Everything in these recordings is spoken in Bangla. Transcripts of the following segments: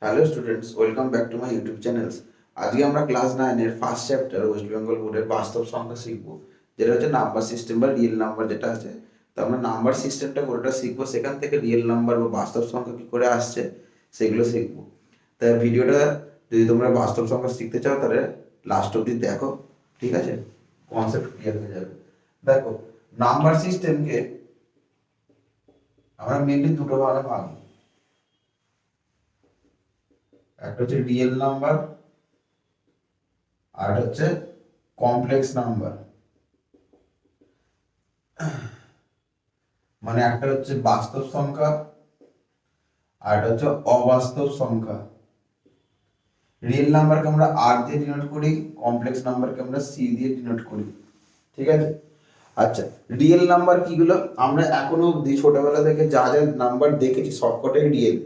Hello students, welcome back to my YouTube channels. আজকে আমরা ক্লাস 9-এর ফার্স্ট চ্যাপ্টার ওয়েস্ট বেঙ্গল বোর্ডের বাস্তব সংখ্যা শিখবো, যেটা হচ্ছে নাম্বার সিস্টেম বা রিয়েল নাম্বার যেটা আছে। তো আমরা নাম্বার সিস্টেমটা পুরোটা শিখবো, সেখান থেকে রিয়েল নাম্বার বা বাস্তব সংখ্যা কী করে আসছে সেগুলো শিখবো। তাই ভিডিওটা যদি তোমরা বাস্তব সংখ্যা শিখতে চাও তাহলে লাস্ট অবধি দেখো, ঠিক আছে? কনসেপ্ট ক্লিয়ার হয়ে যাবে। দেখো, নাম্বার সিস্টেমকে আমরা মেনলি দুটো ভাগে ভাগ, একটা হচ্ছে রিয়েল নাম্বার আর হচ্ছে কমপ্লেক্স নাম্বার। মানে একটা হচ্ছে বাস্তব সংখ্যা আর একটা হচ্ছে অবাস্তব সংখ্যা। রিয়েল নাম্বারকে আমরা আর দিয়ে ডিনোট করি, কমপ্লেক্স নাম্বারকে আমরা সি দিয়ে ডিনোট করি, ঠিক আছে? আচ্ছা, রিয়েল নাম্বার কিগুলো? আমরা এখনো অবধি ছোটবেলা থেকে যা যা নাম্বার দেখেছি সবকটাই রিয়েল।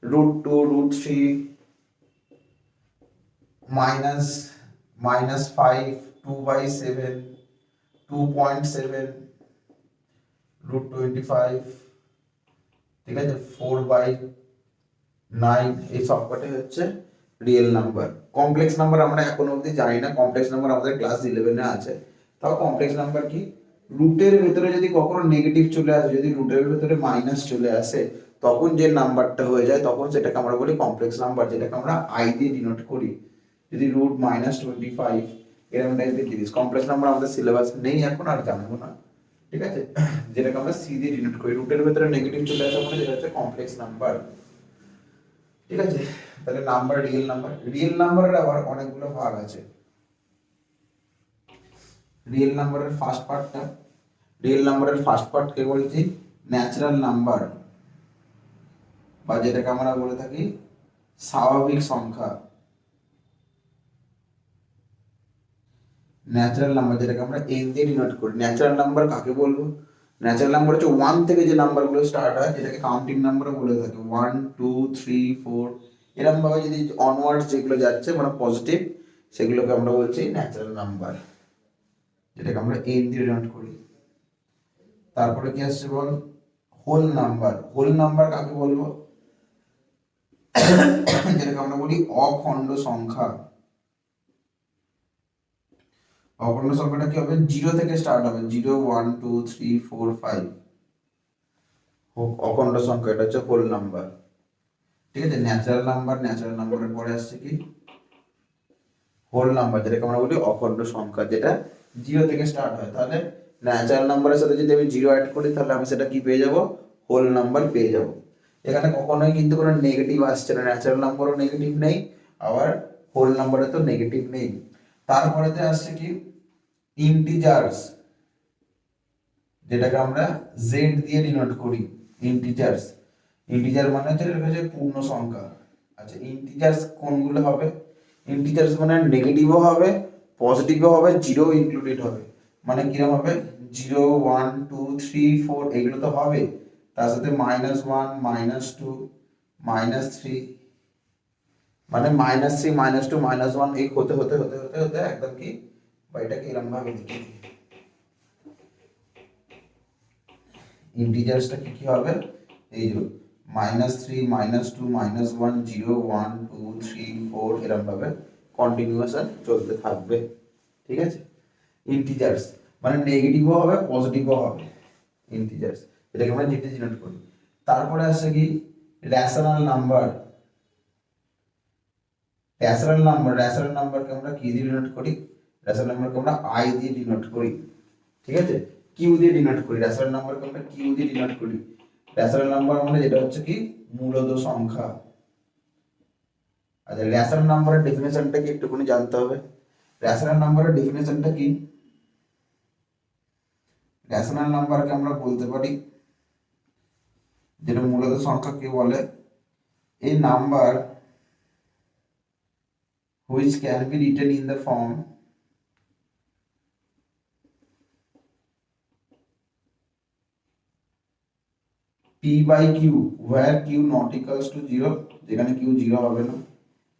√2, √3, মাইনাস -5, 2/7, 2.7, √25, ঠিক আছে, 4/9, এই সবকটাই হচ্ছে রিয়েল নাম্বার। কমপ্লেক্স নাম্বার আমরা এখন অবধি জানি না, কমপ্লেক্স নাম্বার আমাদের ক্লাস 11-এ আছে। তাও কমপ্লেক্স নাম্বার কি? রুটের ভেতরে যদি কখনো নেগেটিভ চলে আসে, যদি রুটের ভেতরে মাইনাস চলে আসে, তখন যে নাম্বারটা হয়ে যায় তখন সেটাকে আমরা বলি কমপ্লেক্স নাম্বার, যেটাকে আমরা আই দিয়ে ডিনোট করি। যদি √-25 এরকম টাইপের জিনিস, কমপ্লেক্স নাম্বার আমাদের সিলেবাস নেই এখন, আর জানবো না, ঠিক আছে? যেটাকে আমরা সি দিয়ে ডিনোট করি, রুটের ভেতরে নেগেটিভ চলে আসা মানে যেটা হচ্ছে কমপ্লেক্স নাম্বার, ঠিক আছে? তাহলে নাম্বার, রিয়েল নাম্বার, রিয়েল নাম্বারের আবার অনেকগুলো ভাগ আছে। রিয়েল নাম্বারের ফার্স্ট পার্টটা, রিয়েল নাম্বারের ফার্স্ট পার্টকে বলছি ন্যাচারাল নাম্বার, বা যেটাকে আমরা বলে থাকি স্বাভাবিক সংখ্যা। ন্যাচারাল নাম্বার যেটাকে আমরা এন দিয়ে ডিনোট করি। ন্যাচারাল নাম্বার কাকে বলবো? ন্যাচারাল নাম্বার হচ্ছে 1 থেকে যে নাম্বারগুলো স্টার্ট হয়, যেটাকে কাউন্টিং নাম্বারও বলে থাকে। 1, 2, 3, 4 এরকম ভাবে যদি অনওয়ার্ডস যেগুলো যাচ্ছে মানে পজিটিভ, সেগুলোকে আমরা বলছি ন্যাচারাল নাম্বার, যেটাকে আমরা এন দিয়ে ডিনোট করি। তারপরে কি আসছে বল? Whole number. হোল নাম্বার কাকে বলবো? যেটাকে আমরা বলি অখণ্ড সংখ্যা। অখণ্ড সংখ্যাটা কি হবে? 0 থেকে স্টার্ট হবে, 0, 1, 2, 3, 4, 5। অখণ্ড সংখ্যা, এটা হচ্ছে হোল নাম্বার, ঠিক আছে? ন্যাচারাল নাম্বার, ন্যাচারাল নাম্বারের পরে আসছে কি? হোল নাম্বার, যেটাকে আমরা বলি অখণ্ড সংখ্যা, যেটা 0 থেকে স্টার্ট হয়। তাহলে ন্যাচারাল নাম্বারের সাথে যদি আমি 0 অ্যাড করি, তাহলে আমি সেটা কি পেয়ে যাব? হোল নাম্বার পেয়ে যাব। এখানে কখনোই কিন্তু কোনো নেগেটিভ আসছে না, ন্যাচারাল নাম্বারও নেগেটিভ নেই, আবার হোল নাম্বারে তো নেগেটিভ নেই। তারপরেতে আসছে কি? ইন্টিজার্স, যেটাকে আমরা জেড দিয়ে ডিনোট করি। ইন্টিজার্স, ইন্টিজার মানে হচ্ছে পূর্ণ সংখ্যা। আচ্ছা, ইন্টিজার্স কোনগুলো হবে? ইন্টিজার্স মানে নেগেটিভও হবে, পজিটিভও হবে, জিরো ইনক্লুডেড হবে। মানে কিরকম হবে? 0, 1, 2, 3, 4 এগুলো তো হবে, তার সাথে -1, -2, -3, মানে -3, -2, -1 এই হতে হতে হতে হতে হতে একদম কি, বা এটাকে এরকম ভাবে লিখে দিই, ইন্টিজার্সটা কি কি হবে? এই যে -3, -2, -1, 0, 1, 2, 3, 4 এরকম ভাবে কন্টিনিউয়াসন চলতে থাকবে, ঠিক আছে? ইন্টিজার্স মানে নেগেটিভও হবে, পজিটিভও হবে, ইন্টিজার্স, এটাকে আমরা যেটা ডিনোট করি। তারপরে আসছে কি? Rational number. রেশনাল নাম্বারকে আমরা কি দিয়ে ডিনোট করি? রেশনাল নাম্বারকে আমরা আই দিয়ে ডিনোট করি, ঠিক আছে? কিউ দিয়ে ডিনোট করি, রেশনাল নাম্বারকে আমরা কিউ দিয়ে ডিনোট করি। রেশনাল নাম্বার মানে যেটা হচ্ছে কি মূলদ সংখ্যা। আচ্ছা, রেশনাল নাম্বারের ডেফিনেশনটা কি একটুখানি জানতে হবে। রেশনাল নাম্বারের ডেফিনেশনটা কি? রেশনাল নাম্বারকে আমরা বলতে পারি, যেটা মূলদ সংখ্যাকে বলে, a number which can be written in the form p by q where q not equals to 0, যেখানে q 0 হবে না,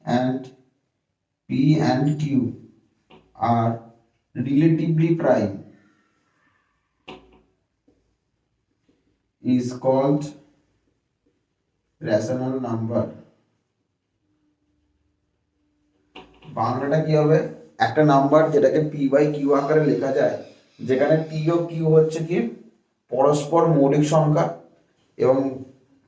and p and q are relatively prime is called rational number. বাংলাটা কি হবে, একটা নাম্বার যেটাকে পি বাই কিউ আকারে লেখা যায়, যেখানে পি ও কিউ হচ্ছে কি পরস্পর মৌলিক সংখ্যা, এবং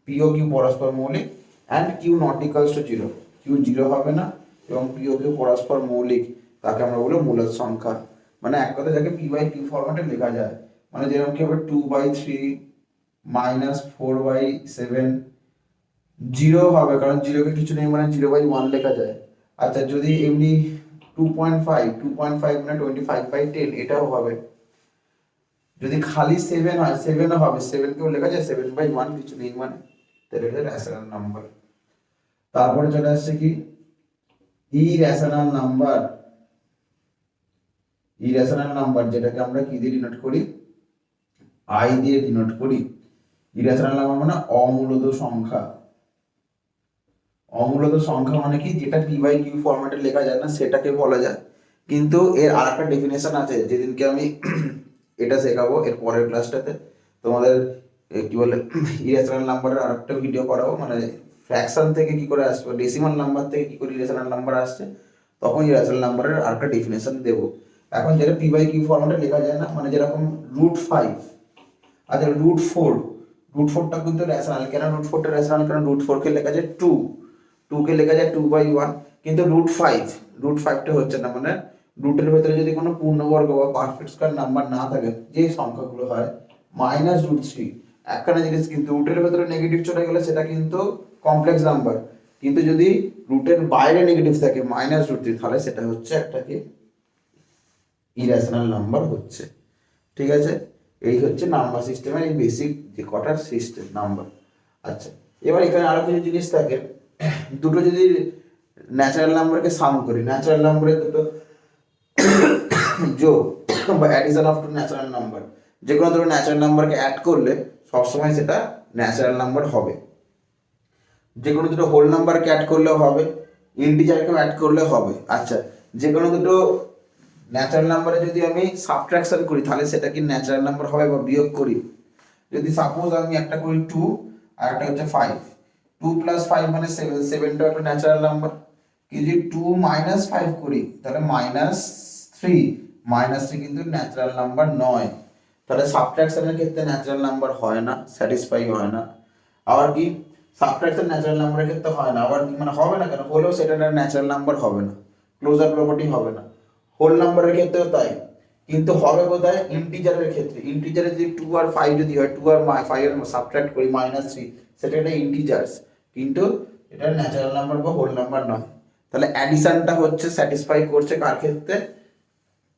পি ও কিউ পরস্পর মৌলিক, and Q not equals to zero, Q zero হবে না এবং পি ও কিউ পরস্পর মৌলিক, তাকে আমরা বলবো মূলদ সংখ্যা। মানে এক কথা যাকে পি বাই কিউ ফরম্যাটে লেখা যায়, মানে যেরকম কি হবে 2/3 -4/7, জিরো হবে কারণ জিরোকে কিছু নেই মানে 0/1 লেখা যায়। আচ্ছা যদি এমনি 2.5 মানে 25/10 এটাও হবে। যদি খালি 7 হয় 7ও হবে, 7 কেও লেখা যায় 7/1 কিছু নেই মানে, তাহলে এটা রেশনাল নাম্বার। তারপরে চলে আসছে কি ইরেশনাল নাম্বার। ইরেশনাল নাম্বার যেটাকে আমরা কি দিয়ে ডিনোট করি, আই দিয়ে ডিনোট করি। ইরেশনাল নাম্বার মানে অমূলদ সংখ্যা। অমূলদ সংখ্যা মানে কি, যেটা পি বাই কিউ ফরম্যাটে লেখা যায় না সেটাকে বলা যায়। কিন্তু এর আরেকটা ডেফিনেশন আছে, যেদিনকে আমি এটা শেখাবো এর পরের ক্লাসটাতে তোমাদের কি বলে ইরেশনাল নাম্বারের আরেকটা ভিডিও করাবো, মানে ফ্র্যাকশন থেকে কি করে আসবে, ডেসিমাল নাম্বার থেকে কি করে ইরেশনাল নাম্বার আসছে, তখন ইরেশনাল নাম্বারের আরেকটা ডেফিনেশন দেবো। এখন যেটা পি বাই কিউ ফরম্যাটে লেখা যায় না, মানে যেরকম √5, আচ্ছা √4, √4টা কিন্তু রেশনাল। কেন √4টা রেশনাল, কারণ √4 কে লেখা যায় 2 কে লেখা যায় 2/1, কিন্তু √5টা হচ্ছে না, মানে রুটের ভেতরে যদি কোনো পূর্ণবর্গ বা পারফেক্ট স্কয়ার নাম্বার না থাকে, যে সংখ্যাগুলো হয় -√3, একখানা জিনিস কিন্তু রুটের ভেতরে নেগেটিভ চলে গেলে সেটা কিন্তু কমপ্লেক্স নাম্বার, কিন্তু যদি রুটের বাইরে নেগেটিভ থাকে -√3, তাহলে সেটা হচ্ছে একটা কি ইরেশনাল নাম্বার হচ্ছে। ঠিক আছে, এই হচ্ছে নাম্বার সিস্টেমের এই বেসিক যে কটার সিস্টেম নাম্বার। আচ্ছা এবার এখানে আরো কিছু জিনিস থাকে, দুটো যদি ন্যাচারাল নাম্বারকে সাম করি, ন্যাচারাল নাম্বারের দুটো যোগ বা addition of two natural number, যে কোনো দুটো ন্যাচারাল নাম্বারকে অ্যাড করলে সবসময় সেটা ন্যাচারাল নাম্বার হবে। যে কোনো দুটো হোল নাম্বারকে অ্যাড করলেও হবে, ইন্টিজারকেও অ্যাড করলেও হবে। আচ্ছা যে কোনো দুটো ন্যাচারাল নাম্বারে যদি আমি সাবট্রাকশন করি তাহলে সেটা কি ন্যাচারাল নাম্বার হবে, বা বিয়োগ করি, যদি সাপোজ আমি একটা করি 2 আর একটা হচ্ছে 5, 2 + 5 মানে 7, 7টা একটা ন্যাচারাল নাম্বার। কিন্তু যদি 2 - 5 করি তাহলে -3, -3 কিন্তু ন্যাচারাল নাম্বার নয়, তাহলে সাবট্রাকশনের ক্ষেত্রে ন্যাচারাল নাম্বার হয় না, স্যাটিসফাই হয় না। আবার কি সাবট্রাকশন ন্যাচারাল নাম্বারের ক্ষেত্রে হয় না, আবার কি মানে হবে না কেন, হলেও সেটা ন্যাচারাল নাম্বার হবে না, ক্লোজার প্রপার্টি হবে না। হোল নাম্বারের ক্ষেত্রেও তাই, কিন্তু হবে কোথায়, ইন্টিজারের ক্ষেত্রে। ইন্টিজারে যদি 2 আর 5 যদি হয়, 2 আর 5 এর সাবট্রাক্ট করি -3, সেটা একটা ইন্টিজার্স, কিন্তু এটা ন্যাচারাল নাম্বার বা হোল নাম্বার নয়। তাহলে অ্যাডিশনটা হচ্ছে স্যাটিসফাই করছে কার ক্ষেত্রে,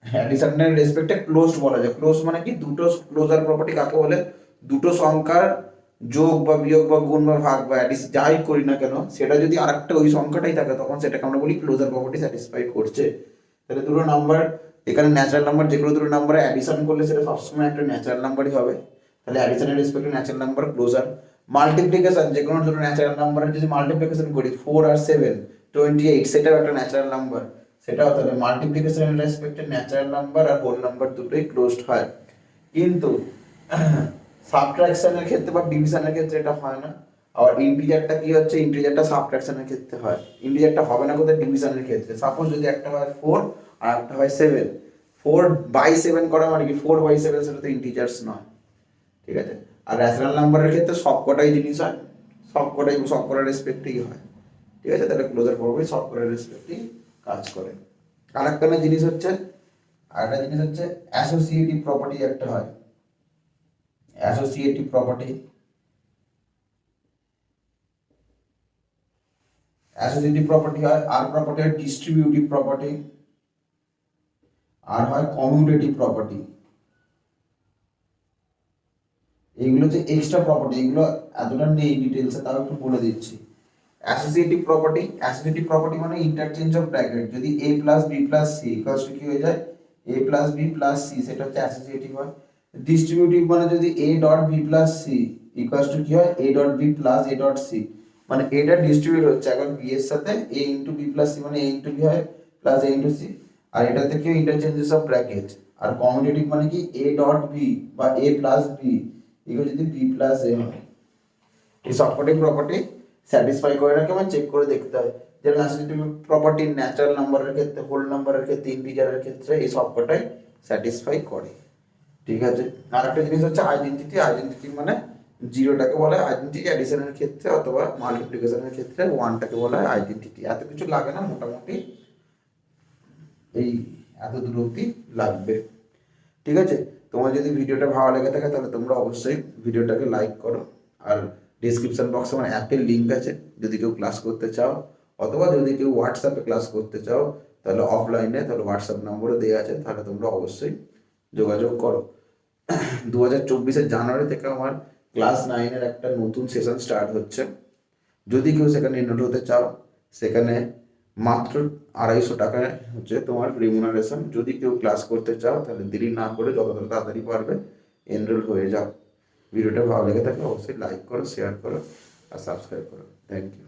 অ্যাডিশনের রেসপেক্টে ক্লোজড বলা যায়। ক্লোজ মানে কি, দুটো ক্লোজার প্রপার্টি কাকে বলে, দুটো সংখ্যার যোগ বা বিয়োগ বা গুণ বা ভাগ বা অ্যাডিশন যাই করি না কেন, সেটা যদি আরেকটা ওই সংখ্যাটাই থাকে তখন সেটাকে আমরা বলি ক্লোজার প্রপার্টি স্যাটিসফাই করছে। তাহলে দুটো নাম্বার এখানে ন্যাচারাল নাম্বার, যেগুলো দুটো নাম্বারে অ্যাডিশন করলে সেটা সবসময় একটা ন্যাচারাল নাম্বারই হবে, তাহলে অ্যাডিশনের রেসপেক্টে ন্যাচারাল নাম্বার ক্লোজার। মাল্টিপ্লিকেশন, যে কোনো দুটো ন্যাচারাল নাম্বারের যদি মাল্টিপ্লিকেশন করি 4 আর 7 28, সেটাও একটা ন্যাচারাল নাম্বার, সেটাও তাহলে মাল্টিপ্লিকেশনের রেসপেক্টে ন্যাচারাল নাম্বার আর হোল নাম্বার দুটোই ক্লোজড হয়। কিন্তু সাবট্রাকশনের ক্ষেত্রে বা ডিভিশনের ক্ষেত্রে এটা হয় না। আর ইন্টিজারটা কি হচ্ছে, ইন্টিজারটা সাবট্রাকশনের ক্ষেত্রে হয়, ইন্টিজারটা হবে না কোথায়, ডিভিশনের ক্ষেত্রে। সাপোজ যদি একটা হয় 4 আর একটা হয় 7, 4/7 করা মানে কি 4/7, সেটা তো ইন্টিজার্স নয়। ঠিক আছে, আর ন্যাচারাল নাম্বারের ক্ষেত্রে সবকটাই জিনিস হয়, সবকটার রেসপেক্টেই হয়। ঠিক আছে, তাহলে ক্লোজার প্রপার্টি সবকটার রেসপেক্টেই কাজ করে। আরেকটা জিনিস হচ্ছে অ্যাসোসিয়েটিভ প্রপার্টি একটা হয়, অ্যাসোসিয়েটিভ প্রপার্টি। অ্যাসোসিয়েটিভ প্রপার্টি হয়, আর প্রপার্টি হয় ডিস্ট্রিবিউটিভ প্রপার্টি, আর হয় কমিউটেটিভ প্রপার্টি। এইগুলো হচ্ছে এক্সট্রা প্রপার্টি, এগুলো এতটা নেই ডিটেলসে, তাও একটু বলে দিচ্ছি। অ্যাসোসিয়েটিভ প্রপার্টি মানে ইন্টারচেঞ্জ অফ ব্র্যাকেট, যদি a + b + c কি হয়ে যায় a + b + c, সেটা হচ্ছে অ্যাসোসিয়েটিভ হয়। ডিস্ট্রিবিউটিভ মানে যদি a ডট b + c কি হয় a dot b + a dot c, মানে এটা ডিস্ট্রিবিউট হচ্ছে এখন b এর সাথে a * b + c, মানে a * b হয় প্লাস a * c, আর এটা থেকে ইন্টারচেঞ্জেস অফ ব্র্যাকেট। আর কমিউটেটিভ মানে কি a ডট b বা a + b এগুলো যদি b + a হয়। এই সবকটি প্রপার্টি স্যাটিসফাই করে নাকি আমার চেক করে দেখতে হয়। যেমন অ্যাসোসিয়েটিভ প্রপার্টি ন্যাচারাল নাম্বারের ক্ষেত্রে, হোল নাম্বারের ক্ষেত্রে, ইন্টিজারের ক্ষেত্রে এই সবকটাই স্যাটিসফাই করে। ঠিক আছে। আর একটা জিনিস হচ্ছে আইডেন্টিটি। আইডেন্টিটি মানে জিরোটাকে বলা হয় আইডেন্টিটি অ্যাডিশনের ক্ষেত্রে, অথবা মাল্টিপ্লিকেশনের ক্ষেত্রে ওয়ানটাকে বলা হয় আইডেন্টিটি। এত কিছু লাগে না, মোটামুটি এই এত দূর অবধি লাগবে। ঠিক আছে। তোমার যদি ভিডিওটা ভালো লেগে থাকে তাহলে তোমরা অবশ্যই ভিডিওটাকে লাইক করো। আর ডিসক্রিপশন বক্সে আমার অ্যাপের লিঙ্ক আছে, যদি কেউ ক্লাস করতে চাও, অথবা যদি কেউ হোয়াটসঅ্যাপে ক্লাস করতে চাও তাহলে অফলাইনে, তাহলে হোয়াটসঅ্যাপ নম্বরও দেওয়া আছে, তাহলে তোমরা অবশ্যই যোগাযোগ করো। 2024 জানুয়ারি থেকে আমার ক্লাস 9-এর একটা নতুন সেশন স্টার্ট হচ্ছে। যদি কেউ সেখানে এনরোল হতে চাও, সেখানে মাত্র 250 টাকায় হচ্ছে তোমার রিমুনারেশন। যদি কেউ ক্লাস করতে চাও তাহলে দেরি না করে যত তাড়াতাড়ি পারবে এনরোল হয়ে যাও। ভিডিওটা ভালো লেগে থাকলে অবশ্যই লাইক করো, শেয়ার করো আর সাবস্ক্রাইব করো। Thank you.